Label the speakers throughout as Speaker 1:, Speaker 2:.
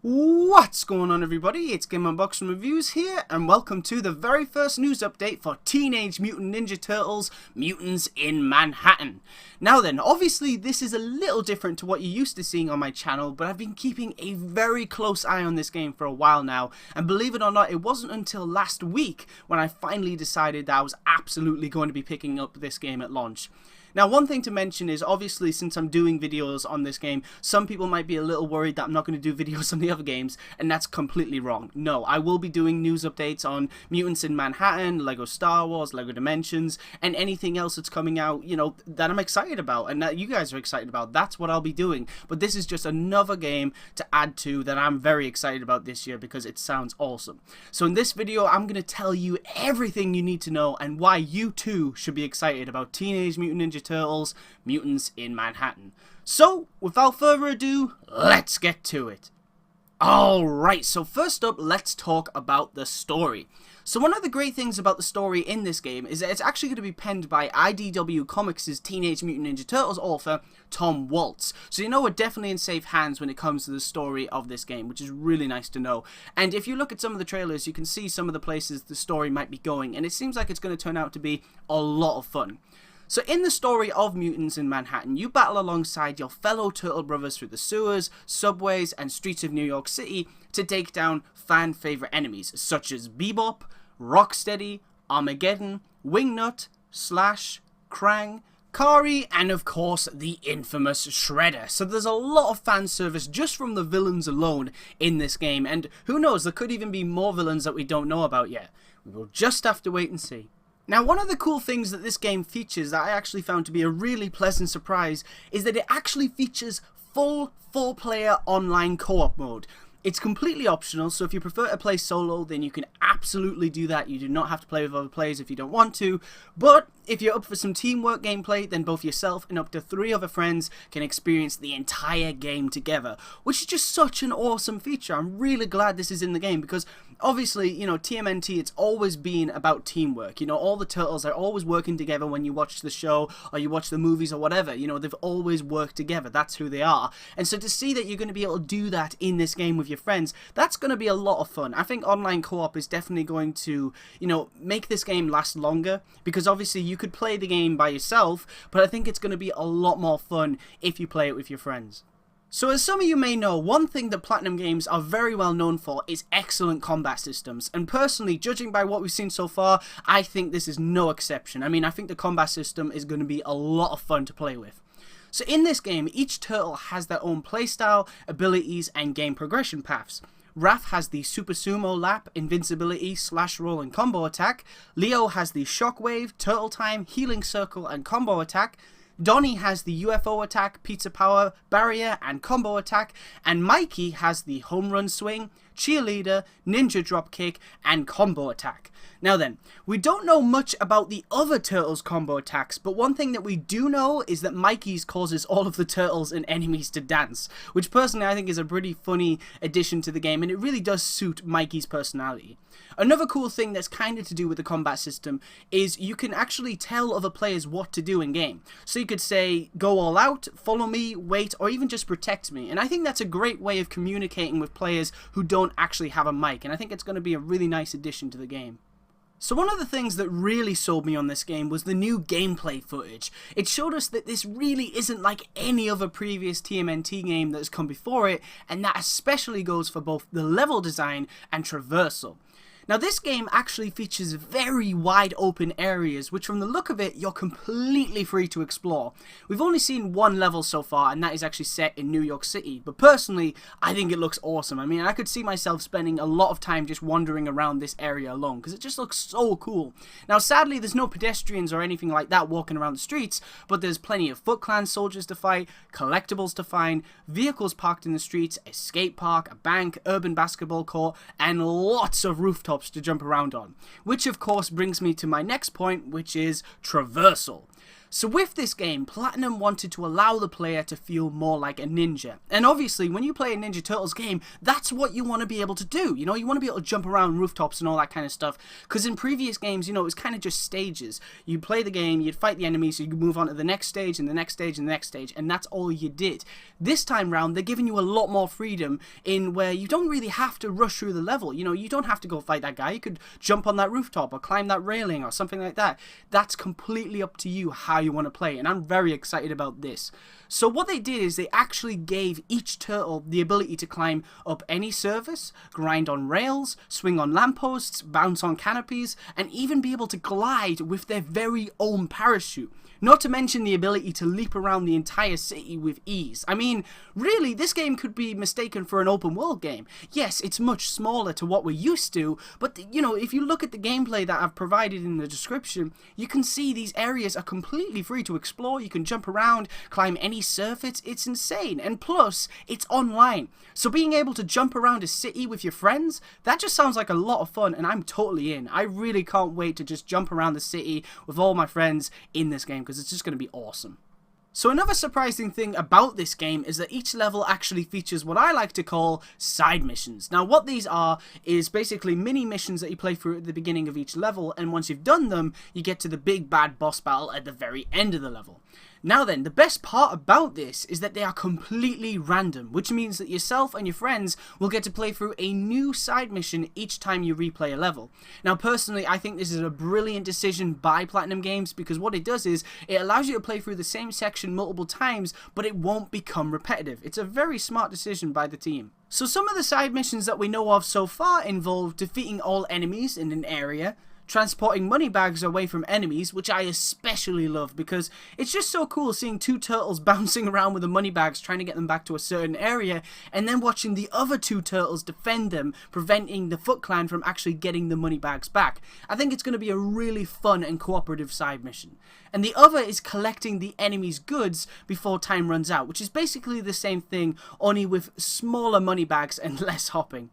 Speaker 1: What's going on, everybody? It's Game Unboxing Reviews here, and welcome to the very first news update for Teenage Mutant Ninja Turtles, Mutants in Manhattan. Now then, obviously this is a little different to what you're used to seeing on my channel, but I've been keeping a very close eye on this game for a while now, and believe it or not, it wasn't until last week when I finally decided that I was absolutely going to be picking up this game at launch. Now, one thing to mention is, obviously, since I'm doing videos on this game, some people might be a little worried that I'm not going to do videos on the other games, and that's completely wrong. No, I will be doing news updates on Mutants in Manhattan, Lego Star Wars, Lego Dimensions, and anything else that's coming out, you know, that I'm excited about, and that you guys are excited about. That's what I'll be doing. But this is just another game to add to that I'm very excited about this year because it sounds awesome. So in this video, I'm going to tell you everything you need to know and why you too should be excited about Teenage Mutant Ninja Turtles, Mutants in Manhattan. So, without further ado, let's get to it. Alright, so first up, let's talk about the story. So one of the great things about the story in this game is that it's actually going to be penned by IDW Comics' Teenage Mutant Ninja Turtles author, Tom Waltz. So you know we're definitely in safe hands when it comes to the story of this game, which is really nice to know. And if you look at some of the trailers, you can see some of the places the story might be going, and it seems like it's going to turn out to be a lot of fun. So in the story of Mutants in Manhattan, you battle alongside your fellow turtle brothers through the sewers, subways, and streets of New York City to take down fan-favorite enemies such as Bebop, Rocksteady, Armageddon, Wingnut, Slash, Krang, Kari, and of course the infamous Shredder. So there's a lot of fan service just from the villains alone in this game, and who knows, there could even be more villains that we don't know about yet. We will just have to wait and see. Now, one of the cool things that this game features that I actually found to be a really pleasant surprise is that it actually features full 4-player online co-op mode. It's completely optional, so if you prefer to play solo, then you can absolutely do that. You do not have to play with other players if you don't want to, but if you're up for some teamwork gameplay, then both yourself and up to 3 other friends can experience the entire game together, which is just such an awesome feature. I'm really glad this is in the game because obviously, you know, TMNT, it's always been about teamwork. You know, all the turtles are always working together when you watch the show or you watch the movies or whatever. You know, they've always worked together. That's who they are. And so to see that you're going to be able to do that in this game with your friends, that's going to be a lot of fun. I think online co-op is definitely going to, you know, make this game last longer because obviously you could play the game by yourself, but I think it's going to be a lot more fun if you play it with your friends. So as some of you may know, one thing that Platinum Games are very well known for is excellent combat systems, and personally, judging by what we've seen so far, I think this is no exception. I mean, I think the combat system is going to be a lot of fun to play with. So in this game, each turtle has their own playstyle, abilities, and game progression paths. Raph has the Super Sumo Lap, Invincibility, Slash Roll, and Combo Attack. Leo has the Shockwave, Turtle Time, Healing Circle, and Combo Attack. Donnie has the UFO Attack, Pizza Power, Barrier, and Combo Attack. And Mikey has the Home Run Swing, Cheerleader, Ninja Dropkick, and Combo Attack. Now then, we don't know much about the other turtles' combo attacks, but one thing that we do know is that Mikey's causes all of the turtles and enemies to dance, which personally I think is a pretty funny addition to the game, and it really does suit Mikey's personality. Another cool thing that's kind of to do with the combat system is you can actually tell other players what to do in game. So you could say, go all out, follow me, wait, or even just protect me. And I think that's a great way of communicating with players who don't actually have a mic, and I think it's going to be a really nice addition to the game. So one of the things that really sold me on this game was the new gameplay footage. It showed us that this really isn't like any other previous TMNT game that has come before it, and that especially goes for both the level design and traversal. Now this game actually features very wide open areas, which from the look of it, you're completely free to explore. We've only seen one level so far, and that is actually set in New York City, but personally, I think it looks awesome. I mean, I could see myself spending a lot of time just wandering around this area alone, because it just looks so cool. Now sadly, there's no pedestrians or anything like that walking around the streets, but there's plenty of Foot Clan soldiers to fight, collectibles to find, vehicles parked in the streets, a skate park, a bank, urban basketball court, and lots of rooftops to jump around on, which of course brings me to my next point, which is traversal. So with this game, Platinum wanted to allow the player to feel more like a ninja. And obviously, when you play a Ninja Turtles game, that's what you want to be able to do. You know, you want to be able to jump around rooftops and all that kind of stuff. Because in previous games, you know, it was kind of just stages. You play the game, you'd fight the enemies, you'd move on to the next stage, and the next stage, and the next stage, and that's all you did. This time round, they're giving you a lot more freedom in where you don't really have to rush through the level. You know, you don't have to go fight that guy. You could jump on that rooftop or climb that railing or something like that. That's completely up to you how you want to play, and I'm very excited about this. So what they did is they actually gave each turtle the ability to climb up any surface, grind on rails, swing on lampposts, bounce on canopies, and even be able to glide with their very own parachute. Not to mention the ability to leap around the entire city with ease. I mean, really, this game could be mistaken for an open world game. Yes, it's much smaller to what we're used to, but you know, if you look at the gameplay that I've provided in the description, you can see these areas are completely free to explore. You can jump around, climb any surface. It's insane. And plus, it's online. So being able to jump around a city with your friends, that just sounds like a lot of fun, and I'm totally in. I really can't wait to just jump around the city with all my friends in this game, because it's just going to be awesome. So another surprising thing about this game is that each level actually features what I like to call side missions. Now what these are is basically mini missions that you play through at the beginning of each level, and once you've done them, you get to the big bad boss battle at the very end of the level. Now then, the best part about this is that they are completely random, which means that yourself and your friends will get to play through a new side mission each time you replay a level. Now personally, I think this is a brilliant decision by Platinum Games, because what it does is it allows you to play through the same section multiple times, but it won't become repetitive. It's a very smart decision by the team. So some of the side missions that we know of so far involve defeating all enemies in an area, transporting money bags away from enemies, which I especially love because it's just so cool seeing two turtles bouncing around with the money bags trying to get them back to a certain area, and then watching the other two turtles defend them, preventing the Foot Clan from actually getting the money bags back. I think it's going to be a really fun and cooperative side mission. And the other is collecting the enemy's goods before time runs out, which is basically the same thing, only with smaller money bags and less hopping.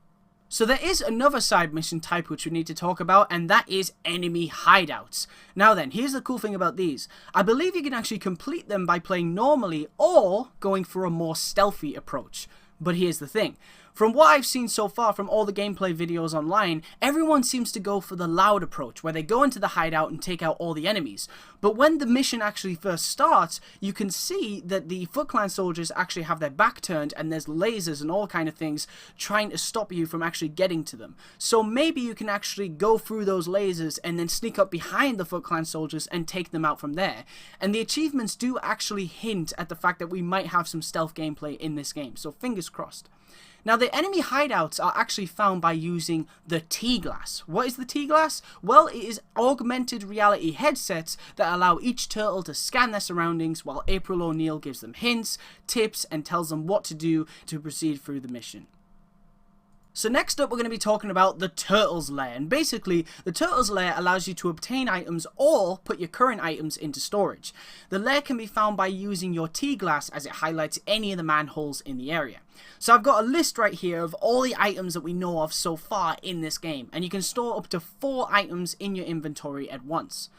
Speaker 1: So there is another side mission type which we need to talk about, and that is enemy hideouts. Now then, here's the cool thing about these. I believe you can actually complete them by playing normally or going for a more stealthy approach. But here's the thing. From what I've seen so far from all the gameplay videos online, everyone seems to go for the loud approach, where they go into the hideout and take out all the enemies. But when the mission actually first starts, you can see that the Foot Clan soldiers actually have their back turned, and there's lasers and all kind of things trying to stop you from actually getting to them. So maybe you can actually go through those lasers and then sneak up behind the Foot Clan soldiers and take them out from there. And the achievements do actually hint at the fact that we might have some stealth gameplay in this game, so fingers crossed. Now, the enemy hideouts are actually found by using the T-Glass. What is the T-Glass? Well, it is augmented reality headsets that allow each turtle to scan their surroundings, while April O'Neil gives them hints, tips, and tells them what to do to proceed through the mission. So next up, we're going to be talking about the Turtles Lair, and basically the Turtles Lair allows you to obtain items or put your current items into storage. The lair can be found by using your T-Glass, as it highlights any of the manholes in the area. So I've got a list right here of all the items that we know of so far in this game, and you can store up to 4 items in your inventory at once.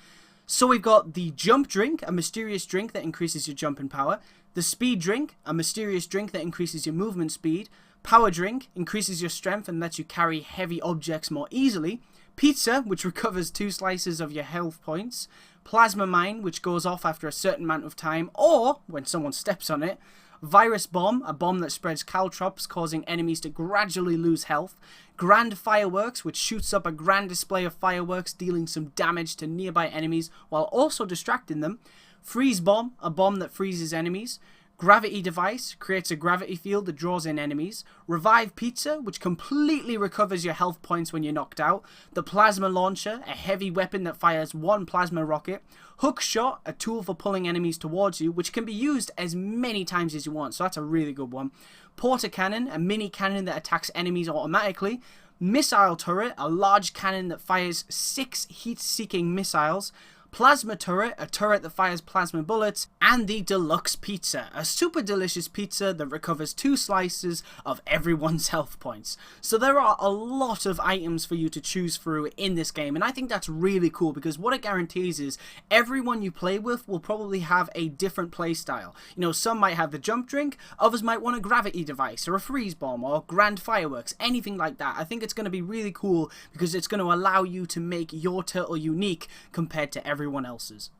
Speaker 1: So we've got the Jump Drink, a mysterious drink that increases your jumping power, the Speed Drink, a mysterious drink that increases your movement speed, Power Drink, increases your strength and lets you carry heavy objects more easily, Pizza, which recovers 2 slices of your health points, Plasma Mine, which goes off after a certain amount of time, or when someone steps on it, Virus Bomb, a bomb that spreads caltrops, causing enemies to gradually lose health, Grand Fireworks, which shoots up a grand display of fireworks, dealing some damage to nearby enemies while also distracting them, Freeze Bomb, a bomb that freezes enemies, Gravity Device, creates a gravity field that draws in enemies, Revive Pizza, which completely recovers your health points when you're knocked out, the Plasma Launcher, a heavy weapon that fires 1 plasma rocket, Hook Shot, a tool for pulling enemies towards you, which can be used as many times as you want, so that's a really good one, Porta Cannon, a mini cannon that attacks enemies automatically, Missile Turret, a large cannon that fires 6 heat-seeking missiles, plasma turret, a turret that fires plasma bullets, and the deluxe pizza, a super delicious pizza that recovers 2 slices of everyone's health points. So there are a lot of items for you to choose through in this game, and I think that's really cool because what it guarantees is everyone you play with will probably have a different play style. You know, some might have the jump drink, others might want a gravity device or a freeze bomb or grand fireworks, anything like that. I think it's going to be really cool because it's going to allow you to make your turtle unique compared to everyone else's.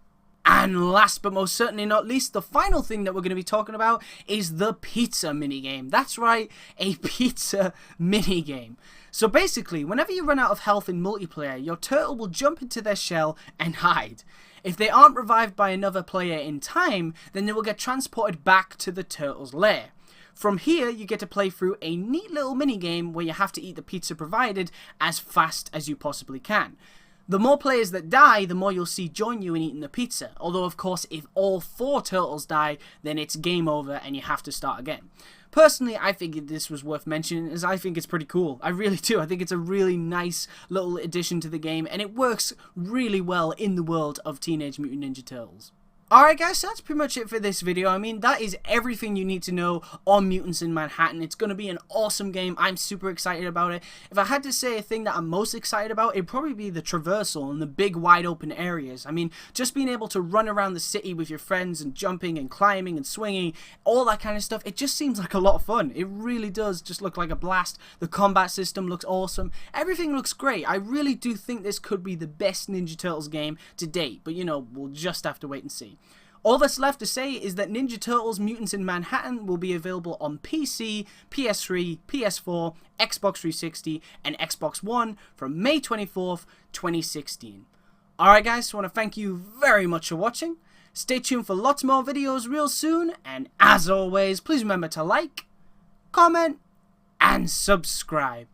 Speaker 1: And last but most certainly not least, the final thing that we're going to be talking about is the pizza minigame. That's right, a pizza minigame. So basically, whenever you run out of health in multiplayer, your turtle will jump into their shell and hide. If they aren't revived by another player in time, then they will get transported back to the turtle's lair. From here, you get to play through a neat little minigame where you have to eat the pizza provided as fast as you possibly can. The more players that die, the more you'll see join you in eating the pizza. Although, of course, if all 4 turtles die, then it's game over and you have to start again. Personally, I figured this was worth mentioning as I think it's pretty cool. I really do. I think it's a really nice little addition to the game and it works really well in the world of Teenage Mutant Ninja Turtles. Alright guys, so that's pretty much it for this video. I mean, that is everything you need to know on Mutants in Manhattan. It's going to be an awesome game. I'm super excited about it. If I had to say a thing that I'm most excited about, it'd probably be the traversal and the big wide open areas. I mean, just being able to run around the city with your friends and jumping and climbing and swinging, all that kind of stuff, it just seems like a lot of fun. It really does just look like a blast. The combat system looks awesome. Everything looks great. I really do think this could be the best Ninja Turtles game to date, but you know, we'll just have to wait and see. All that's left to say is that Ninja Turtles Mutants in Manhattan will be available on PC, PS3, PS4, Xbox 360, and Xbox One from May 24th, 2016. Alright guys, so I want to thank you very much for watching. Stay tuned for lots more videos real soon, and as always, please remember to like, comment, and subscribe.